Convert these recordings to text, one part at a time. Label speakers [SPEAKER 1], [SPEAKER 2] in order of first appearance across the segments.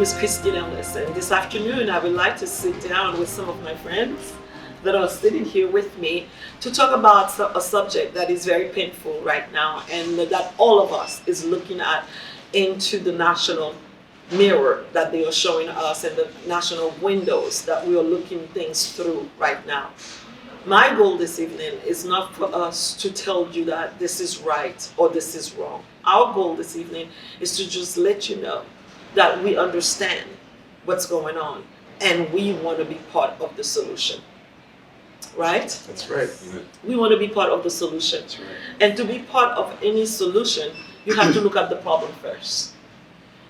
[SPEAKER 1] is Christine Ellis, and this afternoon I would like to sit down with some of my friends that are sitting here with me to talk about a subject that is very painful right now, and that all of us is looking at into the national mirror that they are showing us, and the national windows that we are looking things through right now. My goal this evening is not for us to tell you that this is right or this is wrong. Our goal this evening is to just let you know that we understand what's going on and we want to be part of the solution. Right?
[SPEAKER 2] That's right.
[SPEAKER 1] We want to be part of the solution.
[SPEAKER 2] That's right.
[SPEAKER 1] And to be part of any solution, you have to look at the problem first.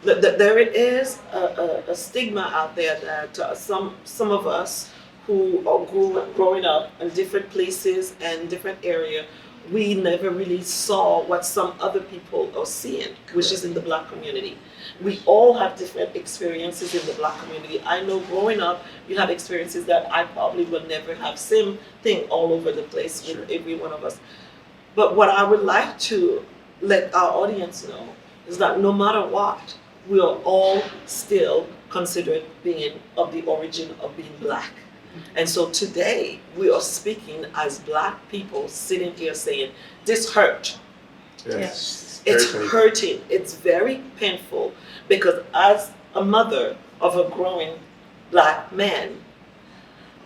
[SPEAKER 1] There is a stigma out there that some of us who are growing up in different places and different areas, we never really saw what some other people are seeing, which is in the Black community. We all have different experiences in the Black community. I know growing up, you have experiences that I probably will never have. Same thing all over the place with every one of us. But what I would like to let our audience know is that no matter what, we are all still considered being of the origin of being Black. And so today we are speaking as Black people sitting here saying, this hurt.
[SPEAKER 2] Yes.
[SPEAKER 1] It's hurting. It's very painful because as a mother of a growing Black man,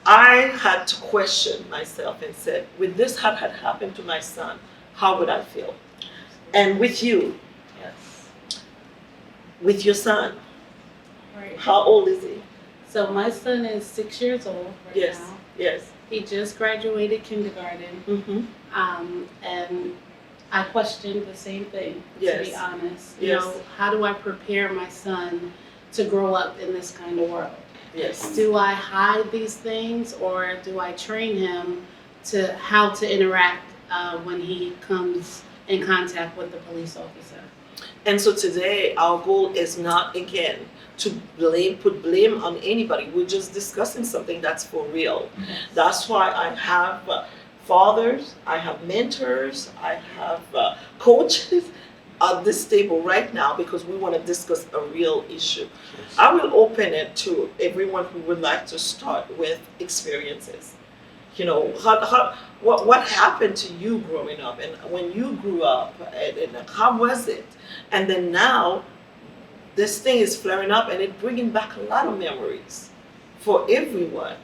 [SPEAKER 1] I had to question myself and said, if this had happened to my son, how would I feel? And with you, with your son,
[SPEAKER 3] Right.
[SPEAKER 1] how old is he?
[SPEAKER 3] So my son is 6 years old right now.
[SPEAKER 1] Yes.
[SPEAKER 3] He just graduated kindergarten,
[SPEAKER 1] Mm-hmm.
[SPEAKER 3] and I questioned the same thing. To
[SPEAKER 1] Yes.
[SPEAKER 3] be honest, you
[SPEAKER 1] Yes.
[SPEAKER 3] know, how do I prepare my son to grow up in this kind of world?
[SPEAKER 1] Yes.
[SPEAKER 3] Do I hide these things, or do I train him to how to interact when he comes in contact with the police officer?
[SPEAKER 1] And so today our goal is not again to put blame on anybody. We're just discussing something that's for real. That's why I have fathers, I have mentors, I have coaches at this table right now because we want to discuss a real issue. I will open it to everyone who would like to start with experiences. You know, what happened to you growing up, and when you grew up, and how was it? And then now, this thing is flaring up, and it's bringing back a lot of memories for everyone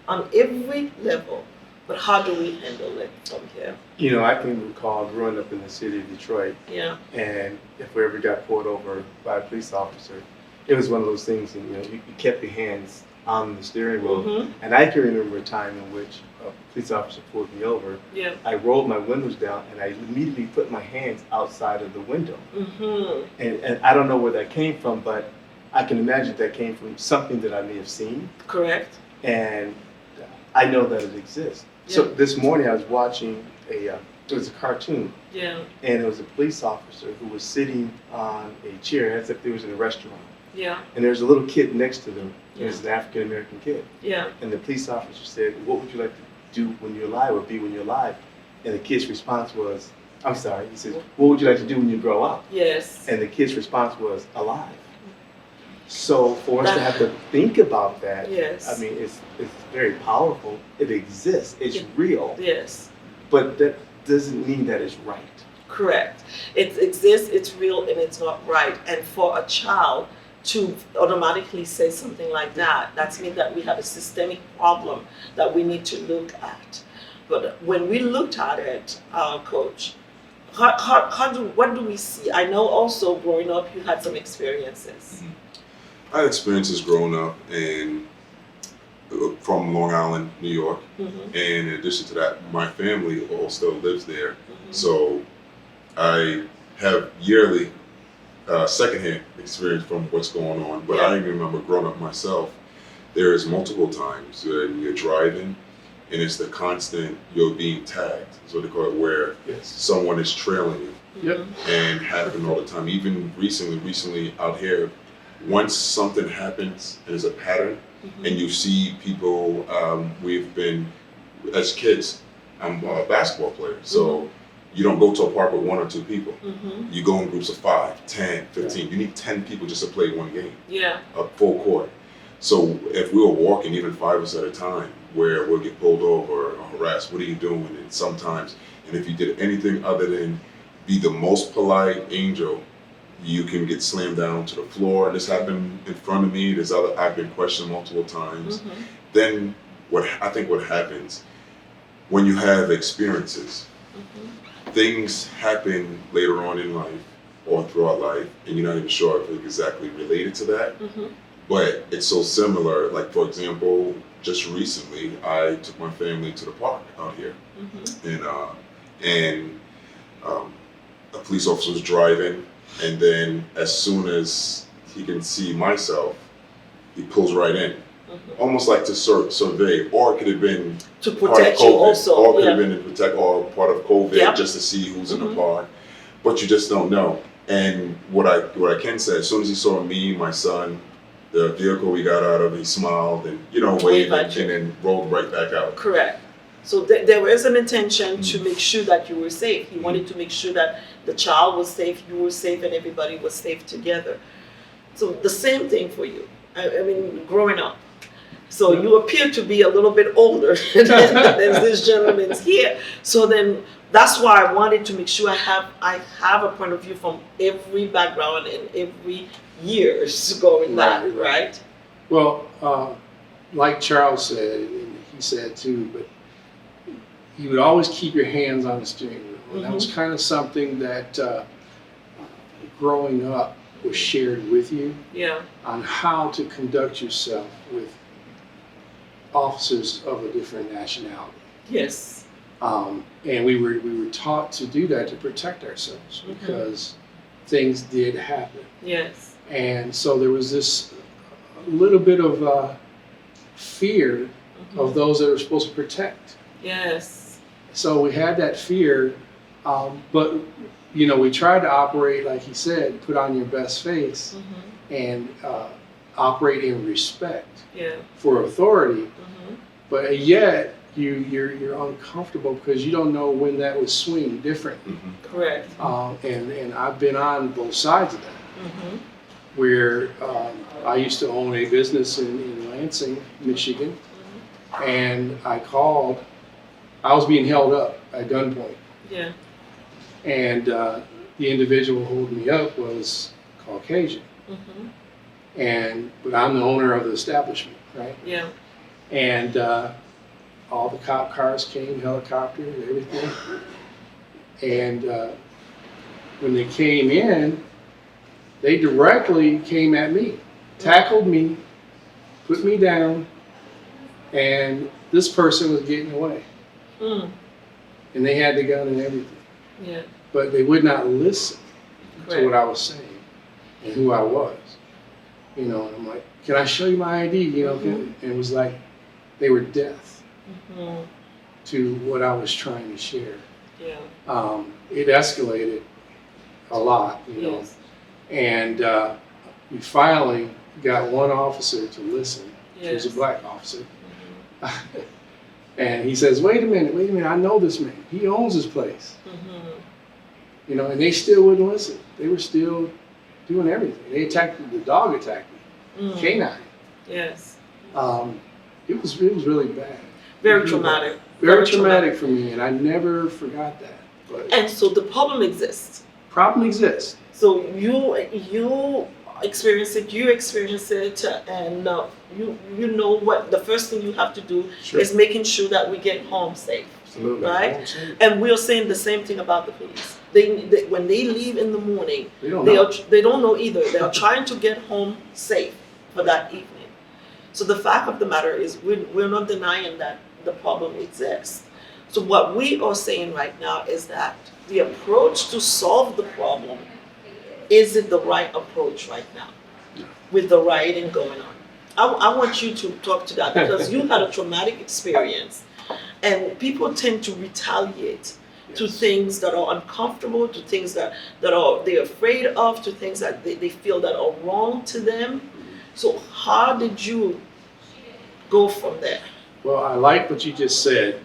[SPEAKER 1] on every level. But how do we handle it from here?
[SPEAKER 2] You know, I can recall growing up in the city of Detroit,
[SPEAKER 1] Yeah.
[SPEAKER 2] and if we ever got pulled over by a police officer, it was one of those things, and you kept your hands on the steering wheel.
[SPEAKER 1] Mm-hmm.
[SPEAKER 2] And I can remember a time in which a police officer pulled me over.
[SPEAKER 1] Yeah.
[SPEAKER 2] I rolled my windows down, and I immediately put my hands outside of the window.
[SPEAKER 1] Mm-hmm.
[SPEAKER 2] And I don't know where that came from, but I can imagine that came from something that I may have seen,
[SPEAKER 1] Correct.
[SPEAKER 2] and I know that it exists. So
[SPEAKER 1] Yeah.
[SPEAKER 2] this morning I was watching it was a cartoon,
[SPEAKER 1] Yeah.
[SPEAKER 2] and it was a police officer who was sitting on a chair as if they was in a restaurant.
[SPEAKER 1] Yeah.
[SPEAKER 2] And there's a little kid next to them, and
[SPEAKER 1] Yeah.
[SPEAKER 2] it's an African American kid.
[SPEAKER 1] Yeah.
[SPEAKER 2] And the police officer said, "What would you like to do when you're alive, or be when you're alive?" And the kid's response was, "I'm sorry." He says, "What would you like to do when you grow up?"
[SPEAKER 1] Yes.
[SPEAKER 2] And the kid's response was, "Alive." So for us to have to think about that,
[SPEAKER 1] Yes.
[SPEAKER 2] I mean, it's very powerful. It exists. It's real.
[SPEAKER 1] Yes.
[SPEAKER 2] But that doesn't mean that it's right.
[SPEAKER 1] Correct. It exists, it's real, and it's not right. And for a child to automatically say something like that, that's mean that we have a systemic problem that we need to look at. But when we looked at it, Coach, what do we see? I know also growing up you had some experiences.
[SPEAKER 4] I had experiences growing up from Long Island, New York,
[SPEAKER 1] Mm-hmm.
[SPEAKER 4] and in addition to that, my family all still lives there. So I have yearly secondhand experience from what's going on. But I even remember growing up myself, there is multiple times when you're driving and it's the constant, you're being tagged, is what they call it, where
[SPEAKER 2] Yes.
[SPEAKER 4] someone is trailing you.
[SPEAKER 2] Yep.
[SPEAKER 4] And happen all the time. Even recently out here, once something happens and there's a pattern, and you see people, we've been, as kids, I'm a basketball player, so You don't go to a park with 1 or 2 people.
[SPEAKER 1] Mm-hmm.
[SPEAKER 4] You go in groups of 5, 10, 15. You need 10 people just to play one game,
[SPEAKER 1] Yeah.
[SPEAKER 4] a full court. So if we were walking even 5 of us at a time, where we'll get pulled over or harassed, what are you doing? And sometimes, and if you did anything other than be the most polite angel, you can get slammed down to the floor. This happened in front of me. I've been questioned multiple times.
[SPEAKER 1] Mm-hmm.
[SPEAKER 4] Then what happens when you have experiences,
[SPEAKER 1] Mm-hmm.
[SPEAKER 4] things happen later on in life or throughout life, and you're not even sure if it's exactly related to that.
[SPEAKER 1] Mm-hmm.
[SPEAKER 4] But it's so similar. Like, for example, just recently, I took my family to the park out here,
[SPEAKER 1] Mm-hmm.
[SPEAKER 4] and a police officer was driving, and then as soon as he can see myself, he pulls right in,
[SPEAKER 1] Mm-hmm.
[SPEAKER 4] almost like to survey, or it could have been
[SPEAKER 1] To
[SPEAKER 4] part of
[SPEAKER 1] protect you
[SPEAKER 4] COVID,
[SPEAKER 1] also.
[SPEAKER 4] or it could
[SPEAKER 1] Yeah.
[SPEAKER 4] have been to protect, or part of COVID,
[SPEAKER 1] Yep.
[SPEAKER 4] just to see who's in
[SPEAKER 1] Mhm.
[SPEAKER 4] the park. But you just don't know. And what I can say, as soon as he saw me, my son, the vehicle we got out of, he smiled and waved
[SPEAKER 1] Waved at you.
[SPEAKER 4] and then rolled right back out.
[SPEAKER 1] Correct. So there was an intention to make sure that you were safe. He wanted to make sure that the child was safe, you were safe, and everybody was safe together. So the same thing for you. I mean, growing up. So you appear to be a little bit older than this gentleman's here. So then that's why I wanted to make sure I have a point of view from every background and every years going back, right?
[SPEAKER 5] Well, like Charles said, and he said too, but you would always keep your hands on the steering wheel. And that was kind of something that growing up was shared with you
[SPEAKER 1] Yeah.
[SPEAKER 5] on how to conduct yourself with officers of a different nationality.
[SPEAKER 1] Yes.
[SPEAKER 5] And we were taught to do that to protect ourselves because things did happen.
[SPEAKER 1] Yes.
[SPEAKER 5] And so there was this little bit of fear of those that are supposed to protect.
[SPEAKER 1] Yes.
[SPEAKER 5] So we had that fear, but we tried to operate, like he said, put on your best face and operate in respect
[SPEAKER 1] Yeah.
[SPEAKER 5] for authority. But yet you're uncomfortable because you don't know when that would swing differently.
[SPEAKER 1] Correct.
[SPEAKER 5] And I've been on both sides of that. Where I used to own a business in Lansing, Michigan, and I was being held up at gunpoint,
[SPEAKER 1] Yeah.
[SPEAKER 5] and the individual holding me up was Caucasian, but I'm the owner of the establishment, right?
[SPEAKER 1] Yeah.
[SPEAKER 5] And all the cop cars came, helicopter, and everything, and when they came in, they directly came at me, tackled me, put me down, and this person was getting away. And they had the gun and everything.
[SPEAKER 1] Yeah.
[SPEAKER 5] But they would not listen to
[SPEAKER 1] Correct.
[SPEAKER 5] what I was saying and who I was. And I'm like, can I show you my ID? And it was like they were deaf to what I was trying to share.
[SPEAKER 1] Yeah.
[SPEAKER 5] It escalated a lot,
[SPEAKER 1] Yes.
[SPEAKER 5] And we finally got one officer to listen. He was a
[SPEAKER 1] Yes.
[SPEAKER 5] black officer. And he says, wait a minute, I know this man. He owns this place. And they still wouldn't listen. They were still doing everything. The dog attacked me, canine.
[SPEAKER 1] Yes.
[SPEAKER 5] It was really bad.
[SPEAKER 1] Very traumatic.
[SPEAKER 5] Very traumatic for me, and I never forgot that. But
[SPEAKER 1] And so the problem exists.
[SPEAKER 5] problem exists.
[SPEAKER 1] So you experience it, and you know what the first thing you have to do
[SPEAKER 5] Sure.
[SPEAKER 1] is making sure that we get home safe.
[SPEAKER 5] Absolutely.
[SPEAKER 1] Right? And we're saying the same thing about the police. They when they leave in the morning,
[SPEAKER 5] They don't
[SPEAKER 1] they
[SPEAKER 5] know.
[SPEAKER 1] they don't know either. They are trying to get home safe for that evening. So the fact of the matter is we're not denying that the problem exists. So what we are saying right now is that the approach to solve the problem, is it the right approach right now with the rioting going on? I want you to talk to that because you had a traumatic experience and people tend to retaliate to things that are uncomfortable, to things that they're afraid of, to things that they feel that are wrong to them. So how did you go from there?
[SPEAKER 5] Well, I like what you just said.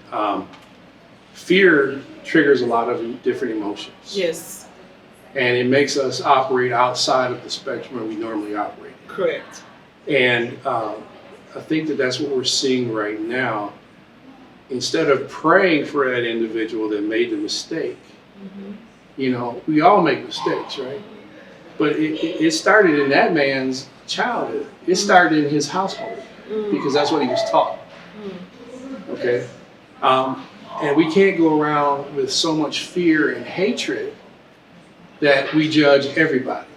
[SPEAKER 5] fear triggers a lot of different emotions.
[SPEAKER 1] Yes,
[SPEAKER 5] And it makes us operate outside of the spectrum that we normally operate.
[SPEAKER 1] correct.
[SPEAKER 5] And I think that that's what we're seeing right now. Instead of praying for that individual that made the mistake, you know, we all make mistakes, right? But it started in that man's childhood. It started in his household because that's what he was taught. Okay? And we can't go around with so much fear and hatred that we judge everybody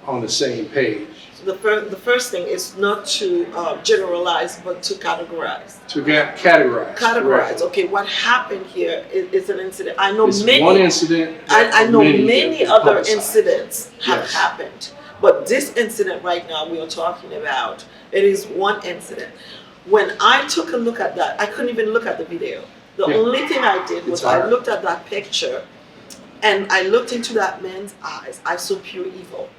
[SPEAKER 5] on the same page.
[SPEAKER 1] So the first thing is not to generalize, but to categorize.
[SPEAKER 5] To get categorized.
[SPEAKER 1] Categorize. Okay, what happened here is an incident. I know
[SPEAKER 5] It's
[SPEAKER 1] many.
[SPEAKER 5] one incident.
[SPEAKER 1] I know many
[SPEAKER 5] that
[SPEAKER 1] other
[SPEAKER 5] publicized.
[SPEAKER 1] incidents have
[SPEAKER 5] Yes.
[SPEAKER 1] happened, but this incident right now we are talking about, it is one incident. When I took a look at that, I couldn't even look at the video. The
[SPEAKER 5] Yeah.
[SPEAKER 1] only thing I did was
[SPEAKER 5] It's
[SPEAKER 1] I
[SPEAKER 5] hard.
[SPEAKER 1] looked at that picture and I looked into that man's eyes. I saw pure evil.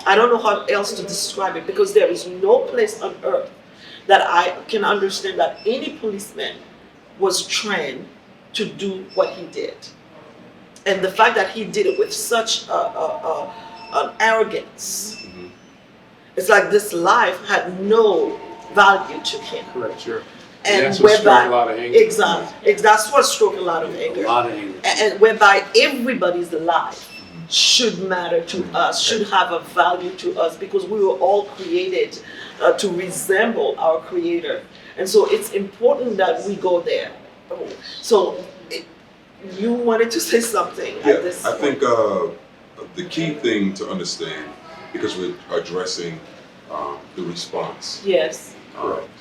[SPEAKER 1] I don't know how else to describe it because there is no place on earth that I can understand that any policeman was trained to do what he did. And the fact that he did it with such an arrogance, it's like this life had no value to him.
[SPEAKER 5] Correct, sure.
[SPEAKER 1] And
[SPEAKER 5] that's what
[SPEAKER 1] whereby,
[SPEAKER 5] struck a lot of anger.
[SPEAKER 1] exactly, that's what struck a lot of anger.
[SPEAKER 5] A lot of anger.
[SPEAKER 1] And whereby everybody's life should matter to us, should have a value to us, because we were all created to resemble our Creator. And so it's important that we go there. So you wanted to say something at this
[SPEAKER 4] I
[SPEAKER 1] point.
[SPEAKER 4] think the key thing to understand, because we're addressing the response,
[SPEAKER 1] Yes,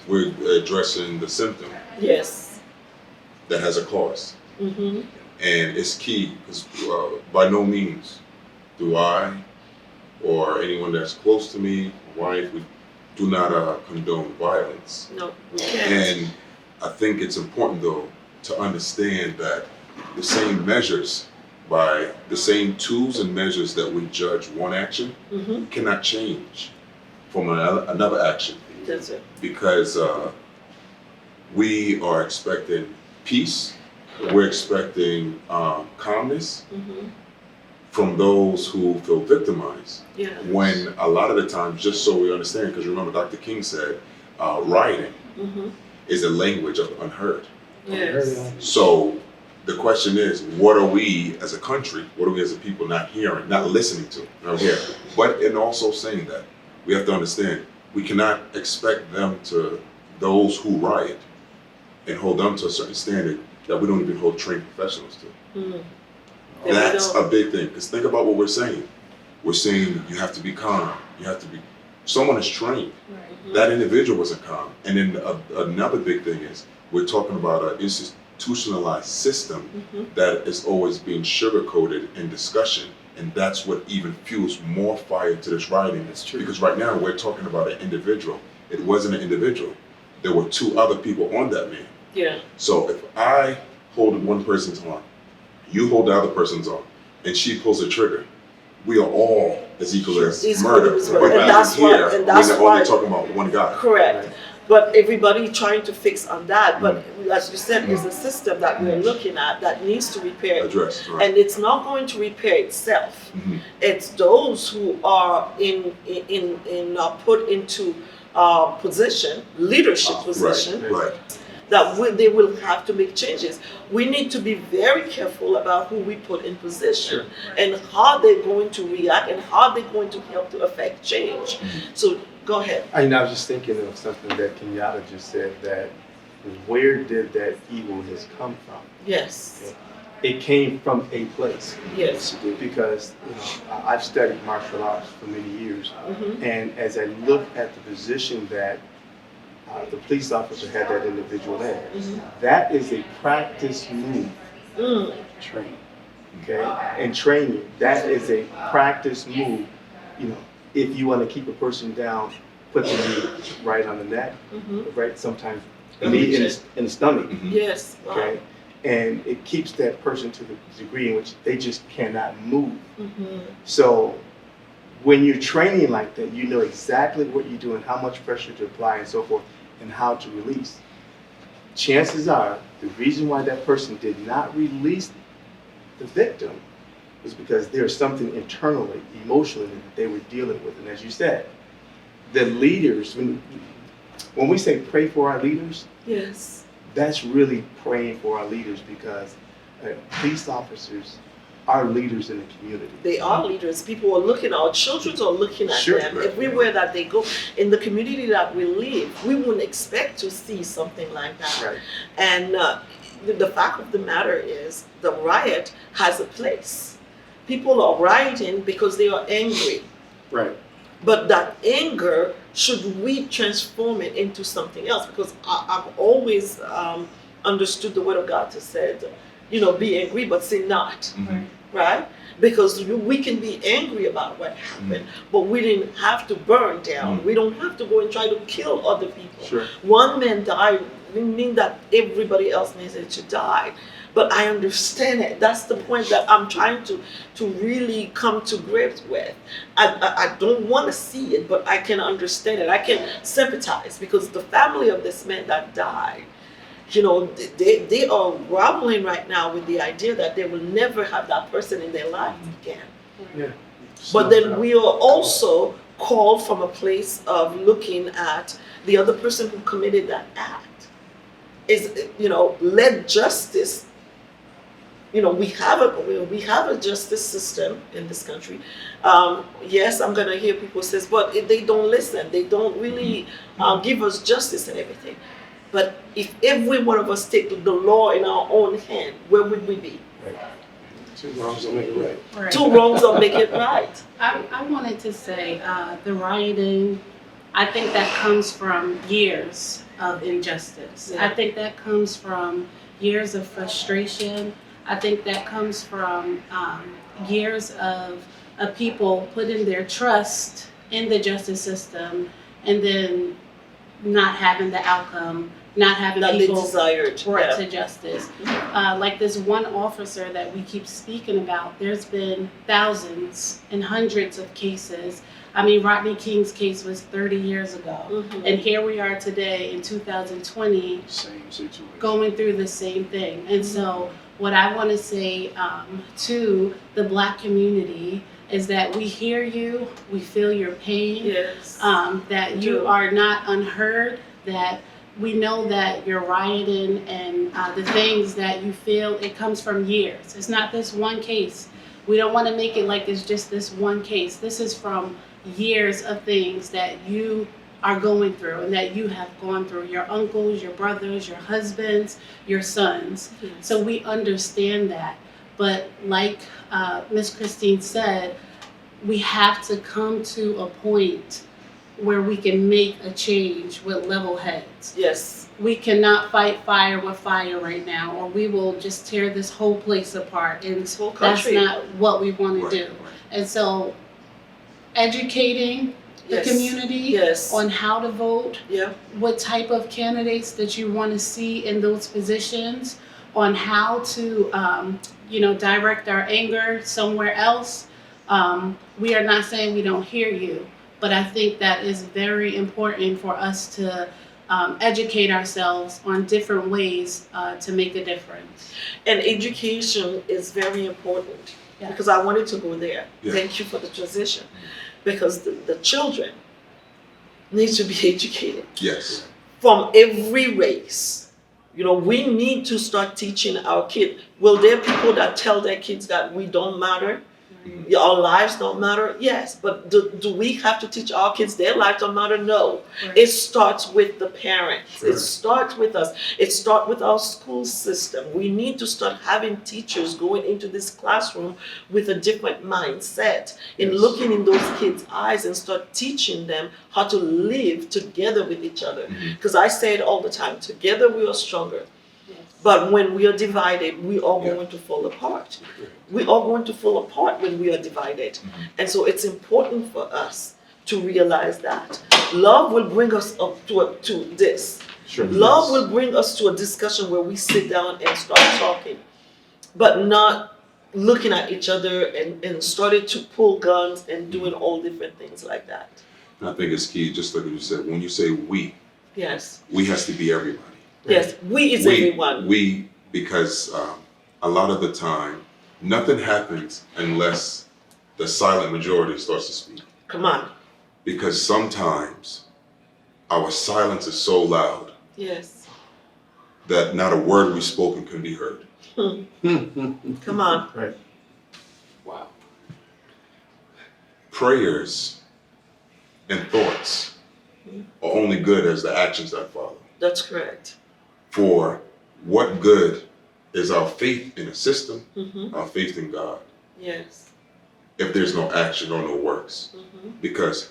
[SPEAKER 4] we're addressing the symptom
[SPEAKER 1] yes.
[SPEAKER 4] that has a cause.
[SPEAKER 1] Mm-hmm.
[SPEAKER 4] And it's key because by no means do I or anyone that's close to me, my wife, we do not condone violence.
[SPEAKER 1] No, we can't.
[SPEAKER 4] And I think it's important though to understand that the same measures, by the same tools and measures that we judge one action,
[SPEAKER 1] Mm-hmm.
[SPEAKER 4] cannot change from another action,
[SPEAKER 1] That's it.
[SPEAKER 4] because we are expecting peace, we're expecting calmness
[SPEAKER 1] Mm-hmm.
[SPEAKER 4] from those who feel victimized.
[SPEAKER 1] Yeah.
[SPEAKER 4] When a lot of the times, just so we understand, because remember Dr. King said, rioting
[SPEAKER 1] Mm-hmm.
[SPEAKER 4] is a language of the unheard.
[SPEAKER 1] Yes.
[SPEAKER 4] So the question is, what are we as a country, what are we as a people not hearing, not listening to? Okay. But in also saying that, we have to understand, we cannot expect them to, those who riot, and hold them to a certain standard that we don't even hold trained professionals to.
[SPEAKER 1] Mm. Yeah, we
[SPEAKER 4] That's
[SPEAKER 1] don't.
[SPEAKER 4] a big thing, because think about what we're saying. We're saying you have to be calm, you have to be, someone is trained.
[SPEAKER 1] Mhm.
[SPEAKER 4] That individual wasn't calm. And then another big thing is, we're talking about an institutionalized system
[SPEAKER 1] Mhm.
[SPEAKER 4] that is always being sugar-coated in discussion, and that's what even fuels more fire to this rioting.
[SPEAKER 5] That's true.
[SPEAKER 4] Because right now, we're talking about an individual. It wasn't an individual. There were two other people on that man.
[SPEAKER 1] Yeah.
[SPEAKER 4] So if I hold one person's arm, you hold the other person's arm, and she pulls the trigger, we are all as equal as
[SPEAKER 1] Equal
[SPEAKER 4] murder.
[SPEAKER 1] as
[SPEAKER 4] But
[SPEAKER 1] murder. And
[SPEAKER 4] even
[SPEAKER 1] that's why-
[SPEAKER 4] here,
[SPEAKER 1] and that's
[SPEAKER 4] we're
[SPEAKER 1] why-
[SPEAKER 4] only talking about one guy.
[SPEAKER 1] Correct. But everybody trying to fix on that. But as you said, there's a system that we're looking at that needs to repair.
[SPEAKER 4] Address, right.
[SPEAKER 1] And it's not going to repair itself.
[SPEAKER 4] Mhm.
[SPEAKER 1] It's those who are put into position, leadership position,
[SPEAKER 4] Right.
[SPEAKER 1] that they will have to make changes. We need to be very careful about who we put in position and how they're going to react and how they're going to help to affect change. So go ahead.
[SPEAKER 2] I was just thinking of something that Kenyatta just said, that where did that evilness come from?
[SPEAKER 1] Yes.
[SPEAKER 2] It came from a place.
[SPEAKER 1] Yes.
[SPEAKER 2] Because I've studied martial arts for many years,
[SPEAKER 1] Mm-hmm.
[SPEAKER 2] and as I look at the position that the police officer had that individual in, that is a practice move.
[SPEAKER 1] Mm.
[SPEAKER 5] Train.
[SPEAKER 2] Okay, and training, that is a practice move. If you want to keep a person down, put the knee right on the neck,
[SPEAKER 1] Mm-hmm.
[SPEAKER 2] right, sometimes the knee in the stomach.
[SPEAKER 1] Yes. Wow.
[SPEAKER 2] Okay, and it keeps that person to the degree in which they just cannot move.
[SPEAKER 1] Mm-hmm.
[SPEAKER 2] So when you're training like that, you know exactly what you're doing, how much pressure to apply and so forth, and how to release. Chances are The reason why that person did not release the victim was because there's something internally, emotionally that they were dealing with. And as you said, the leaders, when we say pray for our leaders,
[SPEAKER 1] Yes.
[SPEAKER 2] that's really praying for our leaders, because police officers are leaders in the community.
[SPEAKER 1] They are leaders. People are looking, our children are looking at
[SPEAKER 2] Sure.
[SPEAKER 1] them. Everywhere that they go, in the community that we live, we wouldn't expect to see something like that.
[SPEAKER 2] Right.
[SPEAKER 1] And the fact of the matter is, the riot has a place. People are rioting because they are angry.
[SPEAKER 5] Right.
[SPEAKER 1] But that anger, should we transform it into something else? Because I've always understood the word of God to say, be angry, but sin not. Right? Because we can be angry about what happened, but we didn't have to burn down. We don't have to go and try to kill other people.
[SPEAKER 2] Sure.
[SPEAKER 1] One man died, we mean that everybody else needed to die. But I understand it. That's the point that I'm trying to really come to grips with. I don't want to see it, but I can understand it. I can sympathize, because the family of this man that died, they are groveling right now with the idea that they will never have that person in their life again.
[SPEAKER 2] Yeah.
[SPEAKER 1] But then we are also called from a place of looking at the other person who committed that act. Let justice. We have a justice system in this country. Yes, I'm gonna hear people say, but they don't listen. They don't really give us justice and everything. But if every one of us take the law in our own hand, where would we be?
[SPEAKER 2] Right.
[SPEAKER 5] Two wrongs don't make it right.
[SPEAKER 3] Right.
[SPEAKER 1] Two wrongs don't make it right.
[SPEAKER 3] I wanted to say the rioting, I think that comes from years of injustice.
[SPEAKER 1] Yeah.
[SPEAKER 3] I think that comes from years of frustration. I think that comes from years of people putting their trust in the justice system and then not having the outcome, not having
[SPEAKER 1] That they
[SPEAKER 3] people
[SPEAKER 1] desired.
[SPEAKER 3] brought
[SPEAKER 1] Yeah.
[SPEAKER 3] to justice. Like this one officer that we keep speaking about, there's been thousands and hundreds of cases. I mean, Rodney King's case was 30 years ago. And here we are today in 2020
[SPEAKER 5] Same situation.
[SPEAKER 3] going through the same thing. And so what I want to say to the Black community is that we hear you, we feel your pain,
[SPEAKER 1] Yes.
[SPEAKER 3] that you are not unheard, that we know that you're rioting and the things that you feel, it comes from years. It's not this one case. We don't want to make it like it's just this one case. This is from years of things that you are going through and that you have gone through. Your uncles, your brothers, your husbands, your sons.
[SPEAKER 1] Yes.
[SPEAKER 3] So we understand that. But like Miss Christine said, we have to come to a point where we can make a change with level heads.
[SPEAKER 1] Yes.
[SPEAKER 3] We cannot fight fire with fire right now, or we will just tear this whole place apart. And
[SPEAKER 1] This whole
[SPEAKER 3] that's
[SPEAKER 1] country.
[SPEAKER 3] not what we want to
[SPEAKER 4] Right,
[SPEAKER 3] do.
[SPEAKER 4] right.
[SPEAKER 3] And so educating the
[SPEAKER 1] Yes.
[SPEAKER 3] community
[SPEAKER 1] Yes.
[SPEAKER 3] on how to vote,
[SPEAKER 1] Yeah.
[SPEAKER 3] what type of candidates that you want to see in those positions, on how to, direct our anger somewhere else. We are not saying we don't hear you, but I think that is very important for us to educate ourselves on different ways to make a difference.
[SPEAKER 1] And education is very important,
[SPEAKER 3] Yeah.
[SPEAKER 1] because I wanted to go there.
[SPEAKER 4] Yeah.
[SPEAKER 1] Thank you for the transition. Because the children need to be educated
[SPEAKER 4] Yes.
[SPEAKER 1] from every race. We need to start teaching our kids. Will there be people that tell their kids that we don't matter? Our lives don't matter? Yes. But do we have to teach our kids their lives don't matter? No.
[SPEAKER 3] Right.
[SPEAKER 1] It starts with the parents.
[SPEAKER 4] Sure.
[SPEAKER 1] It starts with us. It starts with our school system. We need to start having teachers going into this classroom with a different mindset and
[SPEAKER 5] Yes.
[SPEAKER 1] looking in those kids' eyes and start teaching them how to live together with each other. Because I say it all the time, together we are stronger.
[SPEAKER 3] Yes.
[SPEAKER 1] But when we are divided, we are
[SPEAKER 4] Yeah.
[SPEAKER 1] going to fall apart. We are going to fall apart when we are divided. And so it's important for us to realize that love will bring us up to this.
[SPEAKER 2] Sure.
[SPEAKER 1] Love will bring us to a discussion where we sit down and start talking, but not looking at each other and started to pull guns and doing all different things like that.
[SPEAKER 4] And I think it's key, just like you said, when you say we
[SPEAKER 1] Yes.
[SPEAKER 4] has to be everybody.
[SPEAKER 1] Yes, we is everyone.
[SPEAKER 4] We, because a lot of the time, nothing happens unless the silent majority starts to speak.
[SPEAKER 1] Come on.
[SPEAKER 4] Because sometimes our silence is so loud
[SPEAKER 1] Yes.
[SPEAKER 4] that not a word we've spoken can be heard.
[SPEAKER 1] Come on.
[SPEAKER 2] Right.
[SPEAKER 5] Wow.
[SPEAKER 4] Prayers and thoughts are only good as the actions that follow.
[SPEAKER 1] That's correct.
[SPEAKER 4] For what good is our faith in a system,
[SPEAKER 1] Mm-hmm.
[SPEAKER 4] our faith in God,
[SPEAKER 1] Yes.
[SPEAKER 4] if there's no action or no works?
[SPEAKER 1] Mm-hmm.
[SPEAKER 4] Because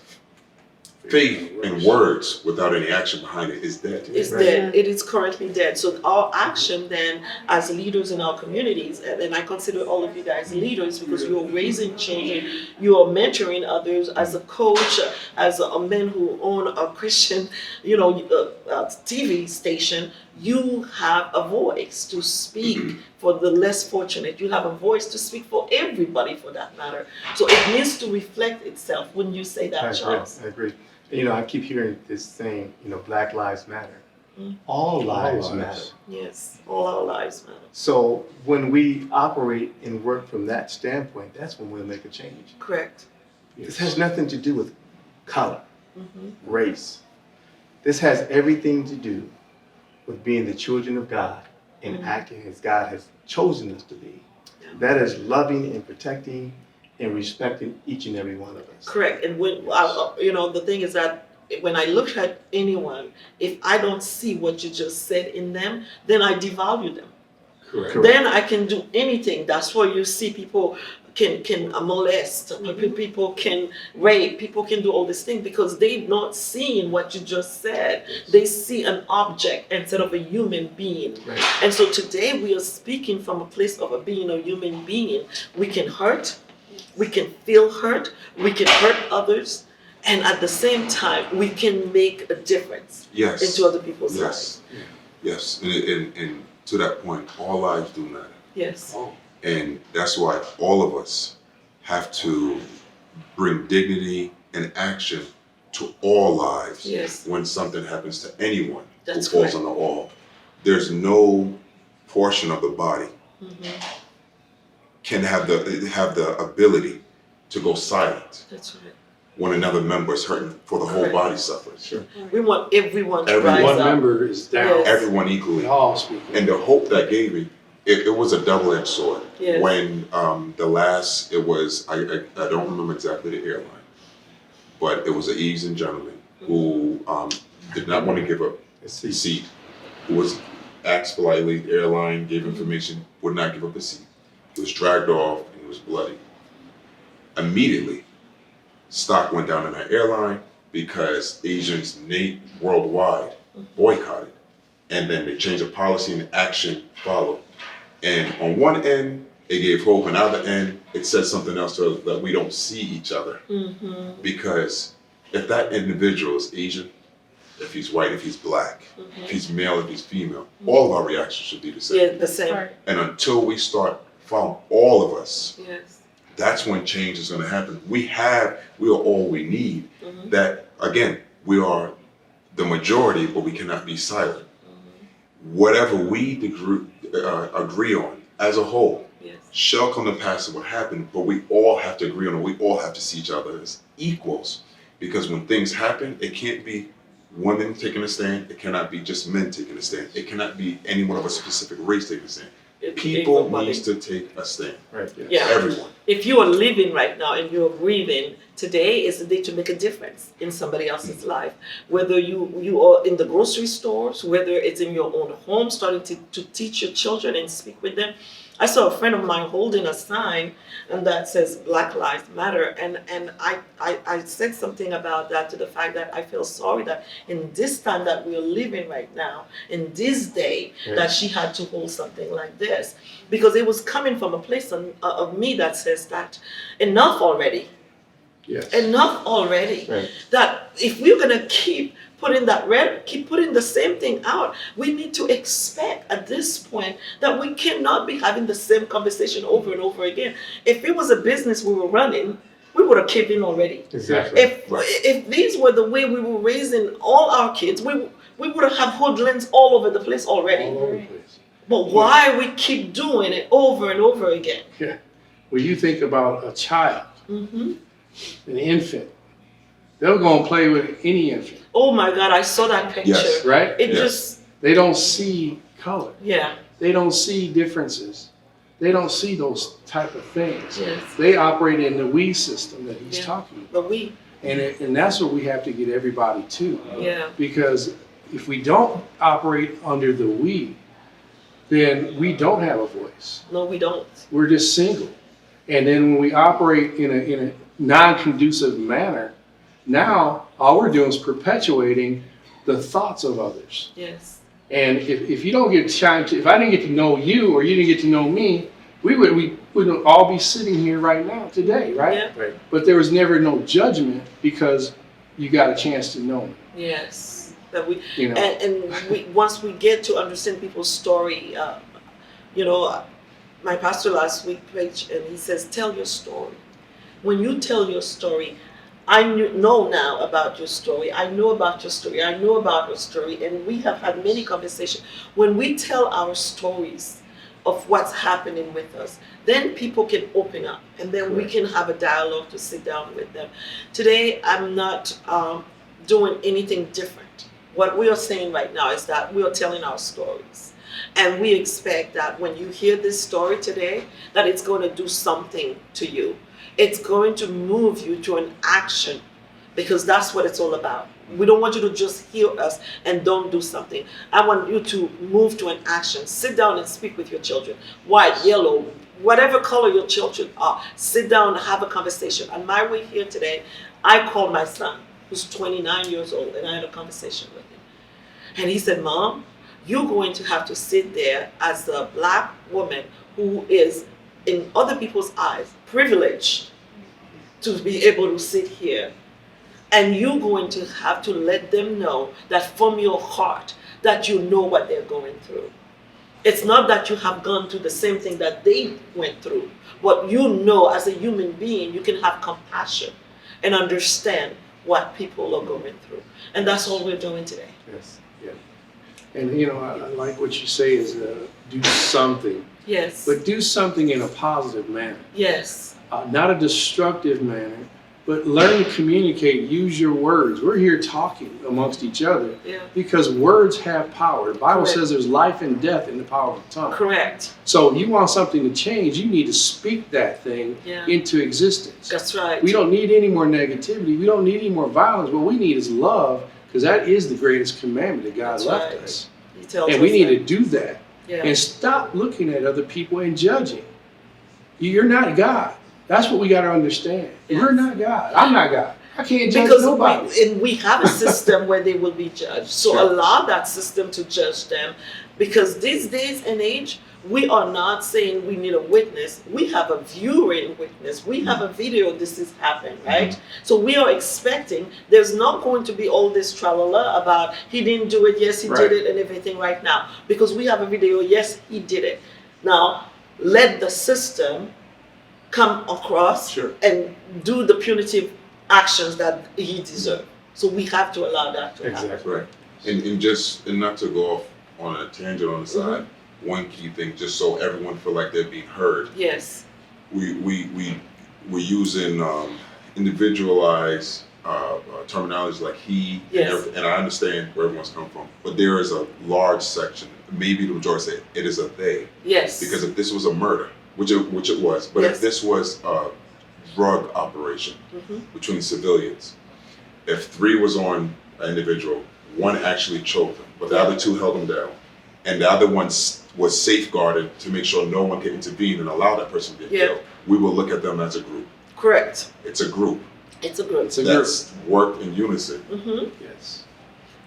[SPEAKER 4] faith and words without any action behind it is dead.
[SPEAKER 1] It's
[SPEAKER 2] Right.
[SPEAKER 1] dead. It is currently dead. So our action then, as leaders in our communities, and I consider all of you guys leaders because you're raising children, you are mentoring others as a coach, as a man who own a Christian, TV station. You have a voice to speak for the less fortunate. You have a voice to speak for everybody, for that matter. So it needs to reflect itself when you say that, Charles.
[SPEAKER 2] I agree. I keep hearing this saying, Black Lives Matter.
[SPEAKER 1] Mm.
[SPEAKER 2] All lives
[SPEAKER 5] lives.
[SPEAKER 2] matter.
[SPEAKER 1] Yes, all our lives matter.
[SPEAKER 2] So when we operate and work from that standpoint, that's when we'll make a change.
[SPEAKER 1] Correct.
[SPEAKER 2] This has nothing to do with color,
[SPEAKER 1] Mm-hmm.
[SPEAKER 2] race. This has everything to do with being the children of God and
[SPEAKER 1] Mhm.
[SPEAKER 2] acting as God has chosen us to be.
[SPEAKER 1] Yeah.
[SPEAKER 2] That is loving and protecting and respecting each and every one of us.
[SPEAKER 1] Correct. And when the thing is that when I look at anyone, if I don't see what you just said in them, then I devalue them.
[SPEAKER 5] Correct.
[SPEAKER 1] Then I can do anything. That's why you see people can molest, people can rape, people can do all these things because they're not seeing what you just said. They see an object instead of a human being.
[SPEAKER 2] Right.
[SPEAKER 1] And so today we are speaking from a place of being a human being. We can hurt, we can feel hurt, we can hurt others, and at the same time we can make a difference
[SPEAKER 4] Yes.
[SPEAKER 1] into other people's lives.
[SPEAKER 4] Yes. Yes. And to that point, all lives do matter.
[SPEAKER 1] Yes.
[SPEAKER 5] Oh,
[SPEAKER 4] And that's why all of us have to bring dignity and action to all lives
[SPEAKER 1] Yes.
[SPEAKER 4] when something happens to anyone
[SPEAKER 1] That's
[SPEAKER 4] who falls
[SPEAKER 1] correct.
[SPEAKER 4] under all. There's no portion of the body
[SPEAKER 1] Mhm.
[SPEAKER 4] can have the ability to go silent
[SPEAKER 1] That's right.
[SPEAKER 4] when another member is hurting, for the whole
[SPEAKER 1] Correct.
[SPEAKER 4] body suffers.
[SPEAKER 2] Sure.
[SPEAKER 1] We want everyone to
[SPEAKER 4] Everyone.
[SPEAKER 1] rise
[SPEAKER 5] one
[SPEAKER 1] up.
[SPEAKER 5] member is down.
[SPEAKER 1] Yes.
[SPEAKER 4] Everyone
[SPEAKER 5] We
[SPEAKER 4] equally.
[SPEAKER 5] all speak.
[SPEAKER 4] And the hope that gave me, it was a double-edged sword.
[SPEAKER 1] Yes.
[SPEAKER 4] When I don't remember exactly the airline, but it was an Asian gentleman who did not want to give up
[SPEAKER 2] Let's
[SPEAKER 4] his
[SPEAKER 2] see.
[SPEAKER 4] seat, who was asked politely, the airline gave information, would not give up his seat. He was dragged off and he was bloody. Immediately, stock went down in that airline because Asians worldwide boycotted. And then they changed the policy and action followed. And on one end, it gave hope, and on the other end, it said something else to us that we don't see each other.
[SPEAKER 1] Mm-hmm.
[SPEAKER 4] Because if that individual is Asian, if he's white, if he's black, if he's male, if he's female, all of our reactions should be the same.
[SPEAKER 1] Yeah, the same.
[SPEAKER 3] Right.
[SPEAKER 4] And until we start following all of us,
[SPEAKER 1] Yes.
[SPEAKER 4] that's when change is going to happen. We are all we need.
[SPEAKER 1] Mhm.
[SPEAKER 4] That, again, we are the majority, but we cannot be silent.
[SPEAKER 1] Mm-hmm.
[SPEAKER 4] Whatever we agree on as a whole
[SPEAKER 1] Yes.
[SPEAKER 4] shall come to pass. It will happen, but we all have to agree on it. We all have to see each other as equals. Because when things happen, it can't be women taking a stand. It cannot be just men taking a stand. It cannot be anyone of a specific race taking a stand. People
[SPEAKER 1] Everybody.
[SPEAKER 4] needs to take a stand.
[SPEAKER 2] Right.
[SPEAKER 1] Yeah.
[SPEAKER 4] Everyone.
[SPEAKER 1] If you are living right now and you're breathing, today is the day to make a difference in somebody else's life. Whether you are in the grocery stores, whether it's in your own home, starting to teach your children and speak with them. I saw a friend of mine holding a sign and that says Black Lives Matter, and I said something about that, to the fact that I feel sorry that in this time that we're living right now, in this day,
[SPEAKER 2] Right.
[SPEAKER 1] that she had to hold something like this, because it was coming from a place of me that says that enough already.
[SPEAKER 5] Yes.
[SPEAKER 1] Enough already.
[SPEAKER 2] Right.
[SPEAKER 1] That if we're gonna keep putting the same thing out, we need to expect at this point that we cannot be having the same conversation over and over again. If it was a business we were running, we would have caved in already.
[SPEAKER 2] Exactly.
[SPEAKER 1] If these were the way we were raising all our kids, we would have hoodlums all over the place already.
[SPEAKER 5] All over the place.
[SPEAKER 1] But why we keep doing it over and over again?
[SPEAKER 5] Yeah. When you think about a child,
[SPEAKER 1] Mm-hmm.
[SPEAKER 5] an infant, they'll go and play with any infant,
[SPEAKER 1] Oh my God, I saw that picture.
[SPEAKER 4] Yes.
[SPEAKER 5] right?
[SPEAKER 1] It
[SPEAKER 4] Yes.
[SPEAKER 1] just,
[SPEAKER 5] They don't see color.
[SPEAKER 1] yeah,
[SPEAKER 5] They don't see differences. They don't see those type of things.
[SPEAKER 1] yes.
[SPEAKER 5] They operate in the we system that he's
[SPEAKER 1] Yeah.
[SPEAKER 5] talking about.
[SPEAKER 1] But we,
[SPEAKER 5] And that's what we have to get everybody to.
[SPEAKER 1] yeah,
[SPEAKER 5] Because if we don't operate under the we, then we don't have a voice.
[SPEAKER 1] no, we don't.
[SPEAKER 5] We're just single. And then when we operate in a non-conducive manner, now all we're doing is perpetuating the thoughts of others.
[SPEAKER 1] Yes,
[SPEAKER 5] And if you don't get time to, if I didn't get to know you or you didn't get to know me, we wouldn't all be sitting here right now today, right?
[SPEAKER 1] yeah,
[SPEAKER 2] Right.
[SPEAKER 5] But there was never no judgment because you got a chance to know me,
[SPEAKER 1] yes. That we,
[SPEAKER 5] you know.
[SPEAKER 1] and we, once we get to understand people's story, you know, my pastor last week preached and he says, tell your story. When you tell your story, I know now about your story. I know about your story. I know about your story. And we have had many conversations. When we tell our stories of what's happening with us, then people can open up and then we can have a dialogue to sit down with them. Today, I'm not doing anything different. What we are saying right now is that we are telling our stories. And we expect that when you hear this story today, that it's going to do something to you. It's going to move you to an action because that's what it's all about. We don't want you to just hear us and don't do something. I want you to move to an action. Sit down and speak with your children. White, yellow, whatever color your children are. Sit down and have a conversation. On my way here today, I called my son, who's 29 years old, and I had a conversation with him. And he said, Mom, you're going to have to sit there as a black woman who is, in other people's eyes, privileged to be able to sit here. And you're going to have to let them know that from your heart, that you know what they're going through. It's not that you have gone through the same thing that they went through, but you know as a human being, you can have compassion and understand what people are going through. And that's all we're doing today.
[SPEAKER 2] Yes.
[SPEAKER 5] And you know, I like what you say is do something,
[SPEAKER 1] Yes.
[SPEAKER 5] but do something in a positive manner,
[SPEAKER 1] Yes.
[SPEAKER 5] not a destructive manner, but learn to communicate, use your words. We're here talking amongst each other
[SPEAKER 1] Yeah.
[SPEAKER 5] because words have power. The Bible
[SPEAKER 1] Correct.
[SPEAKER 5] says there's life and death in the power of the tongue.
[SPEAKER 1] Correct.
[SPEAKER 5] So you want something to change, you need to speak that thing
[SPEAKER 1] Yeah.
[SPEAKER 5] into existence.
[SPEAKER 1] That's right.
[SPEAKER 5] We don't need any more negativity. We don't need any more violence. What we need is love, because that is the greatest commandment that God
[SPEAKER 1] That's
[SPEAKER 5] left
[SPEAKER 1] right.
[SPEAKER 5] us.
[SPEAKER 1] He tells
[SPEAKER 5] And we
[SPEAKER 1] us
[SPEAKER 5] need
[SPEAKER 1] that.
[SPEAKER 5] to do that.
[SPEAKER 1] Yeah.
[SPEAKER 5] And stop looking at other people and judging. You're not God. That's what we got to understand.
[SPEAKER 1] Yes.
[SPEAKER 5] We're not God. I'm not God. I can't judge
[SPEAKER 1] Because
[SPEAKER 5] nobody.
[SPEAKER 1] we have a system where they will be judged. So
[SPEAKER 5] Sure.
[SPEAKER 1] allow that system to judge them. Because these days and age, we are not saying we need a witness. We have a viewing witness. We have a video this is happening, right? So we are expecting there's not going to be all this tralala about he didn't do it, yes he
[SPEAKER 5] Right.
[SPEAKER 1] did it, and everything right now. Because we have a video, yes he did it. Now, let the system come across
[SPEAKER 2] Sure.
[SPEAKER 1] and do the punitive actions that he deserves. So we have to allow that to happen.
[SPEAKER 2] Exactly.
[SPEAKER 4] Right. And not to go off on a tangent on the side, one key thing, just so everyone feel like they're being heard,
[SPEAKER 1] Yes.
[SPEAKER 4] we're using individualized terminology like he
[SPEAKER 1] Yes.
[SPEAKER 4] and everything, and I understand where everyone's coming from, but there is a large section, maybe the majority say it is a they,
[SPEAKER 1] Yes.
[SPEAKER 4] because if this was a murder, which it was, but
[SPEAKER 1] Yes.
[SPEAKER 4] if this was a drug operation
[SPEAKER 1] Mhm.
[SPEAKER 4] between civilians, if 3 was on an individual, 1 actually choked him, but the other 2 held him down, and the other one was safeguarded to make sure no one could intervene and allow that person to get
[SPEAKER 1] Yeah.
[SPEAKER 4] killed, we will look at them as a group.
[SPEAKER 1] Correct.
[SPEAKER 4] It's a group
[SPEAKER 1] It's a group.
[SPEAKER 5] It's a group.
[SPEAKER 4] that's worked in unison.
[SPEAKER 5] Yes.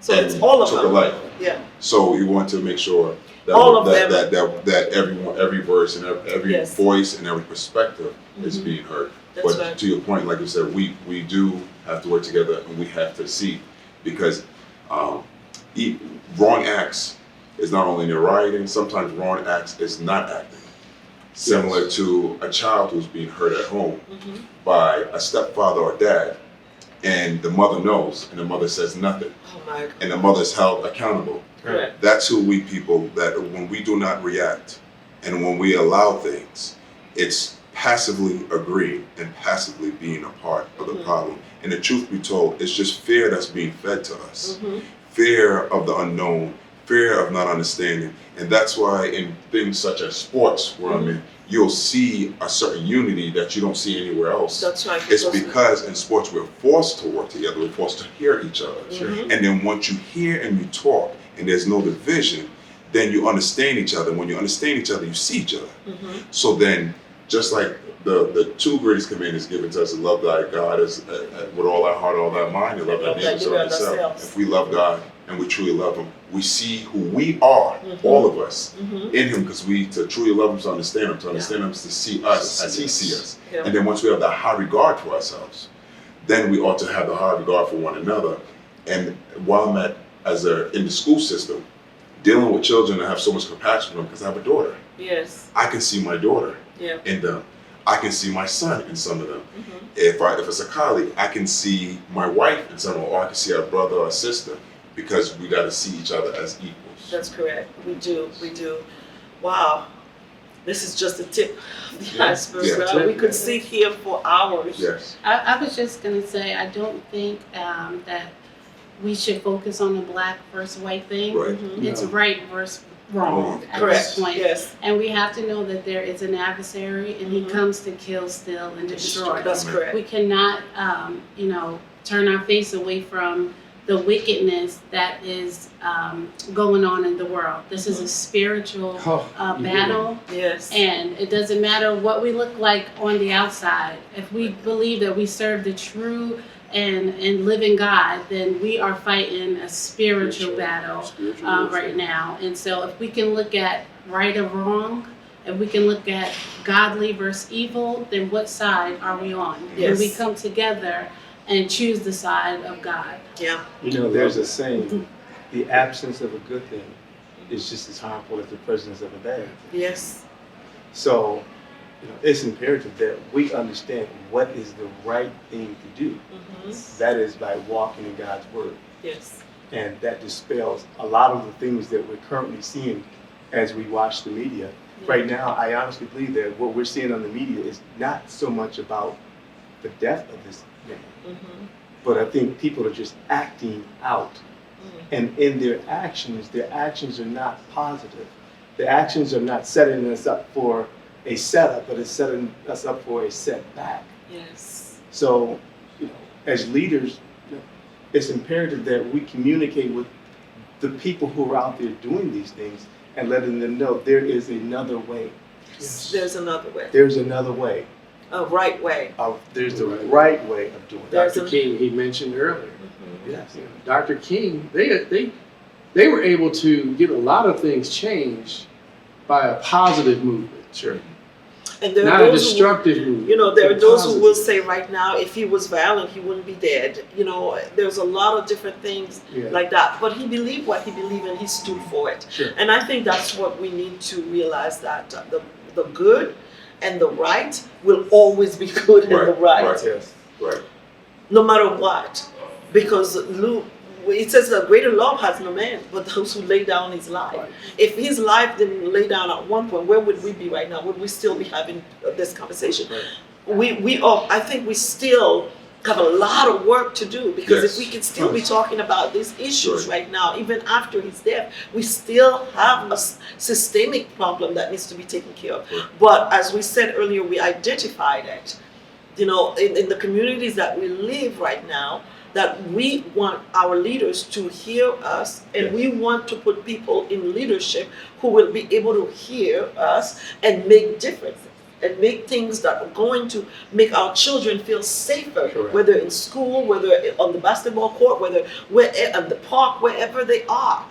[SPEAKER 1] So
[SPEAKER 4] and
[SPEAKER 1] it's all of
[SPEAKER 4] took a
[SPEAKER 1] them.
[SPEAKER 4] life.
[SPEAKER 1] Yeah.
[SPEAKER 4] So we want to make sure that
[SPEAKER 1] All of
[SPEAKER 4] that,
[SPEAKER 1] them.
[SPEAKER 4] that everyone, every verse and every
[SPEAKER 1] Yes.
[SPEAKER 4] voice and every perspective is
[SPEAKER 1] Mhm.
[SPEAKER 4] being heard.
[SPEAKER 1] That's
[SPEAKER 4] But
[SPEAKER 1] right.
[SPEAKER 4] to your point, like you said, we do have to work together and we have to see, because wrong acts is not only in your rioting, sometimes wrong acts is not acting. Similar to a child who's being hurt at home
[SPEAKER 1] Mhm.
[SPEAKER 4] by a stepfather or dad, and the mother knows, and the mother says nothing,
[SPEAKER 1] Oh my God.
[SPEAKER 4] and the mother's held accountable.
[SPEAKER 1] Correct.
[SPEAKER 4] That's who we people, that when we do not react and when we allow things, it's passively agreeing and passively being a part of the problem. And the truth be told, it's just fear that's being fed to us. Fear of the unknown, fear of not understanding. And that's why in things such as sports, where I'm in, you'll see a certain unity that you don't see anywhere else.
[SPEAKER 1] That's right.
[SPEAKER 4] It's because in sports we're forced to work together, we're forced to hear each other. And then once you hear and you talk and there's no division, then you understand each other. When you understand each other, you see each other. So then, just like the two greatest commandments given to us, to love thy God as with all our heart, all our mind, and love thy neighbor as ourselves. If we love God and we truly love Him, we see who we are, all of us, in Him, because to truly love Him, to understand Him, is to see us as He sees us. And then once we have the high regard for ourselves, then we ought to have the high regard for one another. And while I'm in the school system, dealing with children, I have so much compassion for them because I have a daughter.
[SPEAKER 1] Yes.
[SPEAKER 4] I can see my daughter in them. I can see my son in some of them. If it's a colleague, I can see my wife in some of them, or I can see a brother or a sister, because we got to see each other as equals.
[SPEAKER 1] That's correct. We do. Wow. This is just the tip of the iceberg.
[SPEAKER 4] Yeah.
[SPEAKER 1] We could sit here for hours.
[SPEAKER 4] Yes.
[SPEAKER 3] I was just going to say, I don't think that we should focus on the black versus white thing.
[SPEAKER 4] Right.
[SPEAKER 3] It's right versus wrong at
[SPEAKER 1] Correct.
[SPEAKER 3] this point.
[SPEAKER 1] Yes.
[SPEAKER 3] And we have to know that there is an adversary, and he comes to kill, steal, and destroy.
[SPEAKER 1] That's correct.
[SPEAKER 3] We cannot, turn our face away from the wickedness that is going on in the world. This is a spiritual battle.
[SPEAKER 1] Yes.
[SPEAKER 3] And it doesn't matter what we look like on the outside. If we believe that we serve the true and living God, then we are fighting a spiritual battle right now. And so if we can look at right or wrong, if we can look at godly versus evil, then what side are we on?
[SPEAKER 1] Yes.
[SPEAKER 3] When we come together and choose the side of God.
[SPEAKER 1] Yeah.
[SPEAKER 2] There's a saying, the absence of a good thing is just as harmful as the presence of a bad thing.
[SPEAKER 1] Yes.
[SPEAKER 2] So, it's imperative that we understand what is the right thing to do. That is by walking in God's word.
[SPEAKER 1] Yes.
[SPEAKER 2] And that dispels a lot of the things that we're currently seeing as we watch the media. Right now, I honestly believe that what we're seeing on the media is not so much about the death of this man, but I think people are just acting out. And in their actions are not positive. The actions are not setting us up for a setup, but it's setting us up for a setback.
[SPEAKER 1] Yes.
[SPEAKER 2] So, as leaders, it's imperative that we communicate with the people who are out there doing these things and letting them know there is another way.
[SPEAKER 1] Yes. There's another way.
[SPEAKER 2] There's another way.
[SPEAKER 1] A right way.
[SPEAKER 2] There's the right way of doing it.
[SPEAKER 1] There's
[SPEAKER 5] Dr. King, he mentioned earlier.
[SPEAKER 2] Yes.
[SPEAKER 5] Dr. King, they were able to get a lot of things changed by a positive movement.
[SPEAKER 2] Sure.
[SPEAKER 1] And there
[SPEAKER 5] Not
[SPEAKER 1] are
[SPEAKER 5] a
[SPEAKER 1] those
[SPEAKER 5] destructive movement.
[SPEAKER 1] there are
[SPEAKER 5] but
[SPEAKER 1] those who
[SPEAKER 5] positive.
[SPEAKER 1] will say right now, if he was violent, he wouldn't be dead. There's a lot of different things like that. But he believed what he believed, and he stood for it.
[SPEAKER 2] Sure.
[SPEAKER 1] And I think that's what we need to realize, that the good and the right will always be good and the right.
[SPEAKER 2] Yes.
[SPEAKER 4] Right.
[SPEAKER 1] No matter what. Because it says that greater love has no man, but those who lay down his life.
[SPEAKER 2] Right.
[SPEAKER 1] If his life didn't lay down at one point, where would we be right now? Would we still be having this conversation?
[SPEAKER 2] Right.
[SPEAKER 1] I think we still have a lot of work to do, because
[SPEAKER 4] Yes.
[SPEAKER 1] if we can still be talking about these issues right now, even after his death, we still have a systemic problem that needs to be taken care of.
[SPEAKER 4] Right.
[SPEAKER 1] But as we said earlier, we identified it. In the communities that we live right now, that we want our leaders to hear us, and we want to put people in leadership who will be able to hear us and make differences and make things that are going to make our children feel safer,
[SPEAKER 2] Correct.
[SPEAKER 1] whether in school, whether on the basketball court, whether at the park, wherever they are.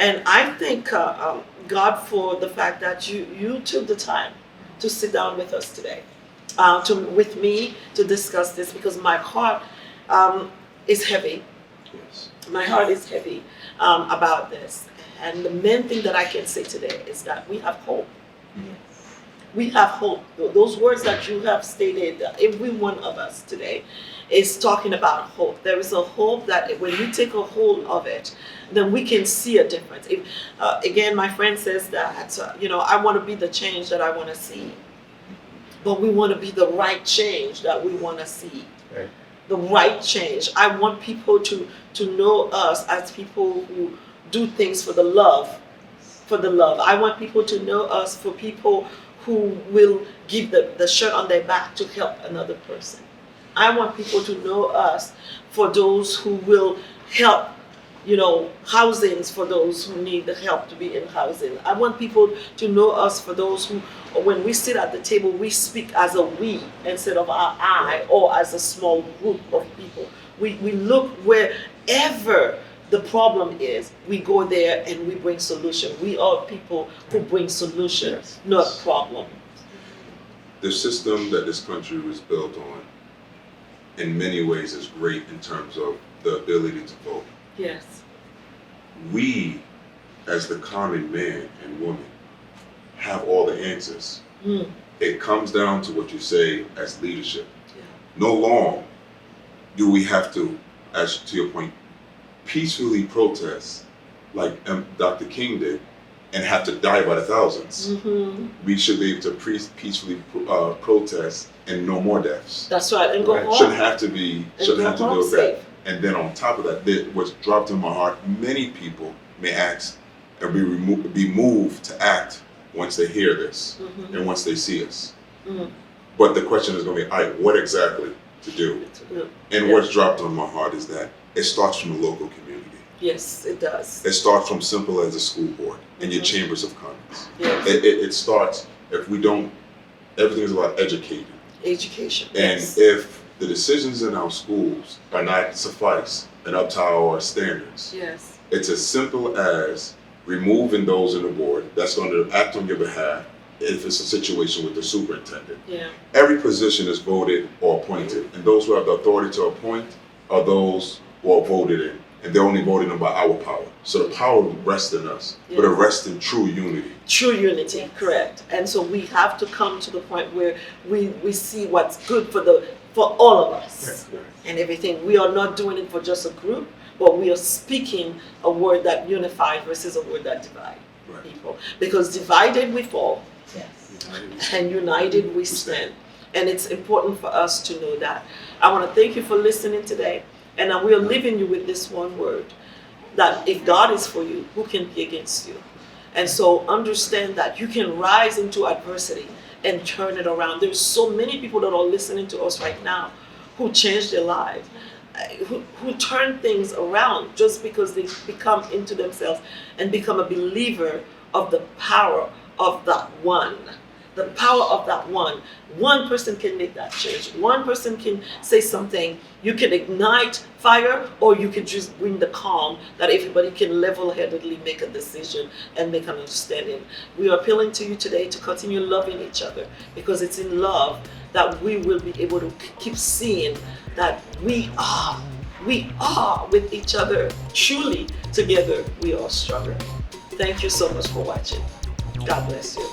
[SPEAKER 1] And I thank God for the fact that you took the time to sit down with us today, with me, to discuss this, because my heart is heavy.
[SPEAKER 2] Yes.
[SPEAKER 1] My heart is heavy about this. And the main thing that I can say today is that we have hope. we have hope. Those words that you have stated, every one of us today, is talking about hope. There is a hope that when we take a hold of it, then we can see a difference. If, again, my friend says that, I want to be the change that I want to see. But we want to be the right change that we want to see.
[SPEAKER 2] Right.
[SPEAKER 1] The right change. I want people to know us as people who do things for the love. For the love. I want people to know us for people who will give the shirt on their back to help another person. I want people to know us for those who will help, housings for those who need the help to be in housing. I want people to know us for those who, when we sit at the table, we speak as a we instead of our I, or as a small group of people. We look wherever the problem is, we go there and we bring solution. We are people who bring solution,
[SPEAKER 2] Yes.
[SPEAKER 1] not problem.
[SPEAKER 4] The system that this country was built on, in many ways, is great in terms of the ability to vote.
[SPEAKER 1] Yes.
[SPEAKER 4] We, as the common man and woman, have all the answers.
[SPEAKER 1] Mm.
[SPEAKER 4] It comes down to what you say as leadership.
[SPEAKER 1] Yeah.
[SPEAKER 4] No longer do we have to, as to your point, peacefully protest like Dr. King did and have to die by the thousands.
[SPEAKER 1] Mm-hmm.
[SPEAKER 4] We should be able to peacefully protest and no more deaths.
[SPEAKER 1] That's right, and go
[SPEAKER 2] Right.
[SPEAKER 1] home.
[SPEAKER 4] Shouldn't have to be,
[SPEAKER 1] And
[SPEAKER 4] shouldn't
[SPEAKER 1] go
[SPEAKER 4] have to
[SPEAKER 1] home
[SPEAKER 4] deal with
[SPEAKER 1] safe.
[SPEAKER 4] that. And then on top of that, what's dropped in my heart, many people may ask and be moved to act once they hear this
[SPEAKER 1] Mm-hmm.
[SPEAKER 4] and once they see us.
[SPEAKER 1] Mm-hmm.
[SPEAKER 4] But the question is going to be, all right, what exactly to do? And
[SPEAKER 1] Yeah.
[SPEAKER 4] what's dropped on my heart is that it starts from the local community.
[SPEAKER 1] Yes, it does.
[SPEAKER 4] It starts from simple as a school board and your
[SPEAKER 1] Mhm.
[SPEAKER 4] chambers of commerce.
[SPEAKER 1] Yes.
[SPEAKER 4] It starts, if we don't, everything is about educating.
[SPEAKER 1] Education.
[SPEAKER 4] And
[SPEAKER 1] Yes.
[SPEAKER 4] if the decisions in our schools are not suffice and up to our standards,
[SPEAKER 1] Yes.
[SPEAKER 4] it's as simple as removing those in the board that's going to act on your behalf if it's a situation with the superintendent.
[SPEAKER 1] Yeah.
[SPEAKER 4] Every position is voted or appointed, and those who have the authority to appoint are those who are voted in, and they're only voted in by our power. So the power rests in us, but it
[SPEAKER 1] Yes.
[SPEAKER 4] rests in true unity.
[SPEAKER 1] True unity, correct. And so we have to come to the point where we see what's good for all of us and everything. We are not doing it for just a group, but we are speaking a word that unifies versus a word that divides
[SPEAKER 4] Right.
[SPEAKER 1] people. Because divided we fall,
[SPEAKER 3] Yes.
[SPEAKER 1] and united we stand. And it's important for us to know that. I want to thank you for listening today. And we are leaving you with this one word, that if God is for you, who can be against you? And so understand that you can rise into adversity and turn it around. There's so many people that are listening to us right now who changed their lives, who turn things around just because they become into themselves and become a believer of the power of that one. The power of that one. One person can make that change. One person can say something. You can ignite fire, or you can just bring the calm that everybody can level-headedly make a decision and make an understanding. We are appealing to you today to continue loving each other, because it's in love that we will be able to keep seeing that we are with each other. Truly, together we are stronger. Thank you so much for watching. God bless you.